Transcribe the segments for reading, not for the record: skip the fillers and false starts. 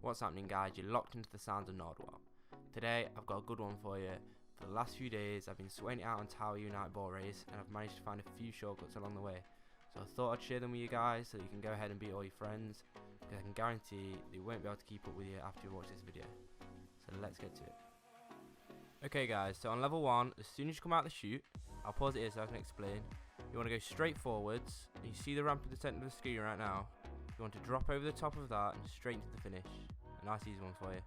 What's happening, guys? You're locked into the sounds of Nardwell. Today I've got a good one for you. For the last few days I've been sweating it out on Tower Unite Ball Race, and I've managed to find a few shortcuts along the way. So I thought I'd share them with you guys so that you can go ahead and beat all your friends, because I can guarantee that you won't be able to keep up with you after you watch this video. So let's get to it. Okay guys, so on level 1, as soon as you come out of the chute, I'll pause it here so I can explain. You want to go straight forwards, and you see the ramp at the centre of the screen right now. You want to drop over the top of that and straight into the finish. A nice easy one for you.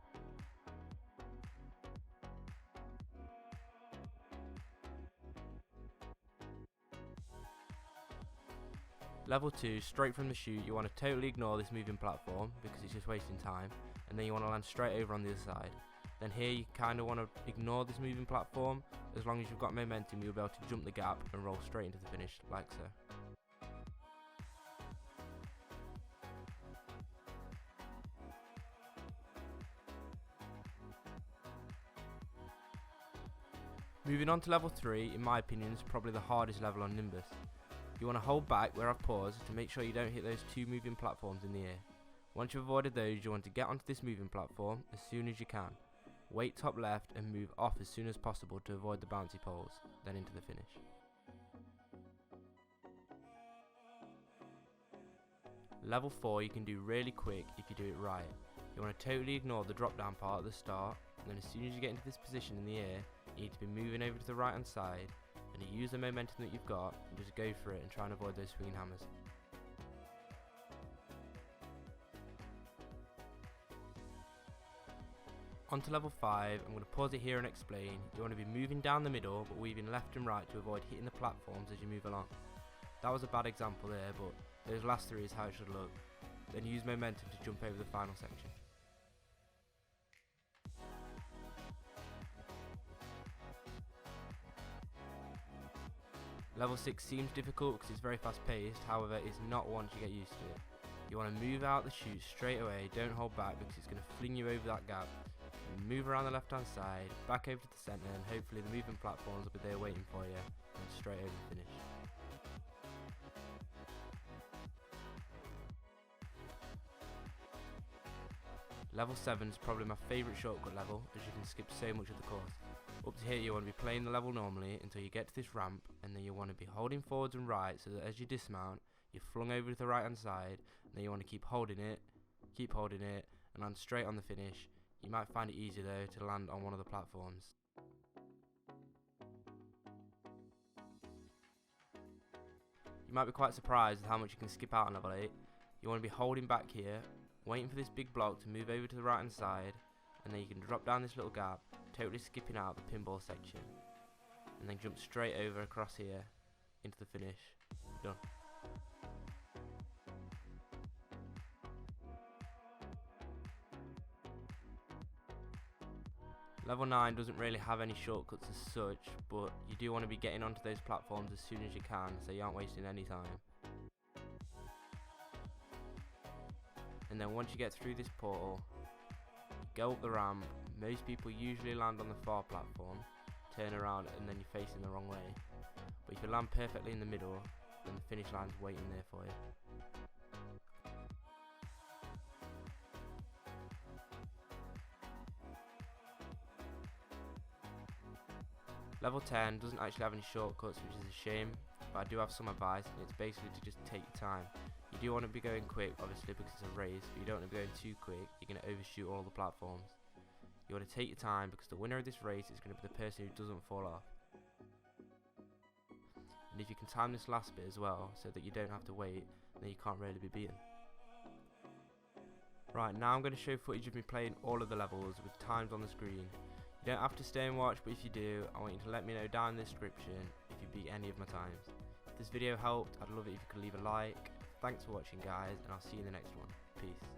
Level 2, straight from the chute, you want to totally ignore this moving platform because it's just wasting time, and then you want to land straight over on the other side. Then here you kind of want to ignore this moving platform. As long as you've got momentum, you'll be able to jump the gap and roll straight into the finish like so. Moving on to level 3, in my opinion, is probably the hardest level on Nimbus. You want to hold back where I've paused to make sure you don't hit those two moving platforms in the air. Once you've avoided those, you want to get onto this moving platform as soon as you can. Wait top left and move off as soon as possible to avoid the bouncy poles, then into the finish. Level 4 you can do really quick if you do it right. You want to totally ignore the drop down part at the start, and then as soon as you get into this position in the air, you need to be moving over to the right hand side, and you use the momentum that you've got and just go for it and try and avoid those swinging hammers. On to level 5, I'm going to pause it here and explain. You want to be moving down the middle but weaving left and right to avoid hitting the platforms as you move along. That was a bad example there, but those last 3 is how it should look. Then use momentum to jump over the final section. Level 6 seems difficult because it's very fast paced, however it's not once you get used to it. You want to move out the chute straight away, don't hold back because it's going to fling you over that gap. You move around the left hand side, back over to the centre, and hopefully the moving platforms will be there waiting for you, and straight over the finish. Level 7 is probably my favourite shortcut level, as you can skip so much of the course. Up to here you want to be playing the level normally until you get to this ramp, and then you want to be holding forwards and right so that as you dismount, you're flung over to the right hand side, and then you want to keep holding it, and land straight on the finish. You might find it easier though to land on one of the platforms. You might be quite surprised at how much you can skip out on level 8. You want to be holding back here, waiting for this big block to move over to the right hand side, and then you can drop down this little gap, totally skipping out the pinball section, and then jump straight over across here into the finish. Done. Level 9 doesn't really have any shortcuts as such, but you do want to be getting onto those platforms as soon as you can so you aren't wasting any time. And then once you get through this portal, you go up the ramp. Most people usually land on the far platform, turn around and then you're facing the wrong way. But if you land perfectly in the middle, then the finish line's waiting there for you. Level 10 doesn't actually have any shortcuts, which is a shame, but I do have some advice, and it's basically to just take your time. You do want to be going quick, obviously, because it's a race, but you don't want to be going too quick. You're going to overshoot all the platforms. You want to take your time because the winner of this race is going to be the person who doesn't fall off. And if you can time this last bit as well, so that you don't have to wait, then you can't really be beaten. Right, now I'm going to show footage of me playing all of the levels with times on the screen. You don't have to stay and watch, but if you do, I want you to let me know down in the description if you beat any of my times. If this video helped, I'd love it if you could leave a like. Thanks for watching, guys, and I'll see you in the next one. Peace.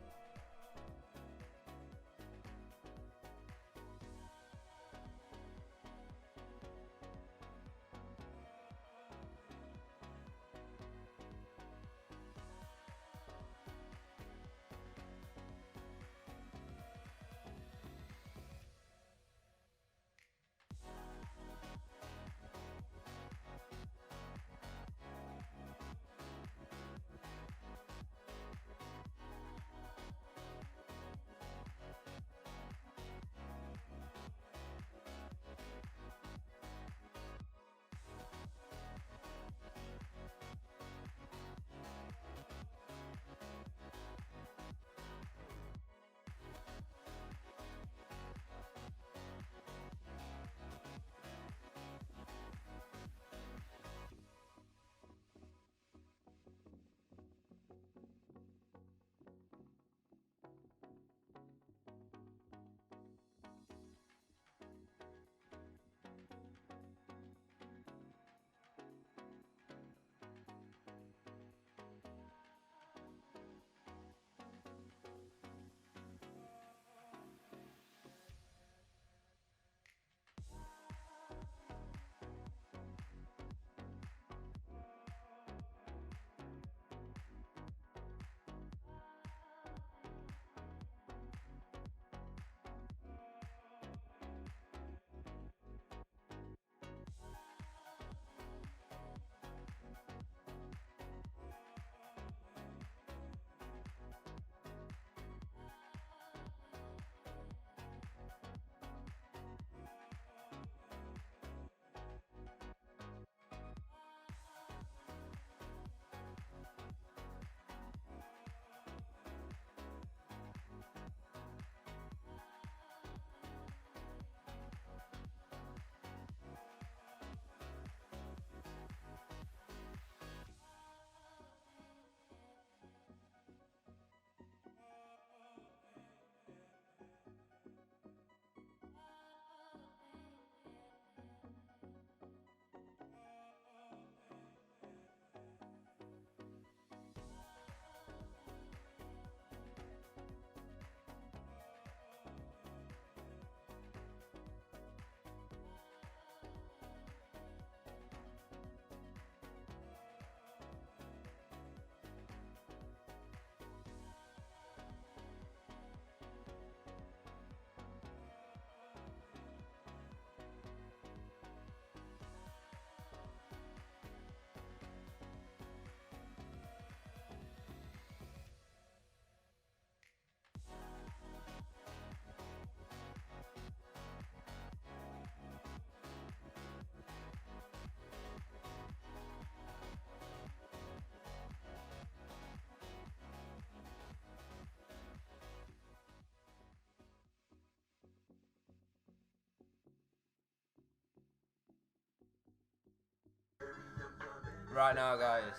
Right now, guys,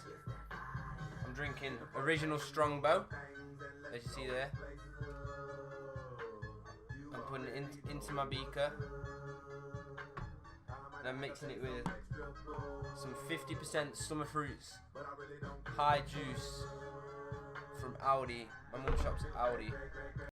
I'm drinking original Strongbow, as you see there. I'm putting it into my beaker, and I'm mixing it with some 50% summer fruits, high juice from Aldi. My mum shops at Aldi.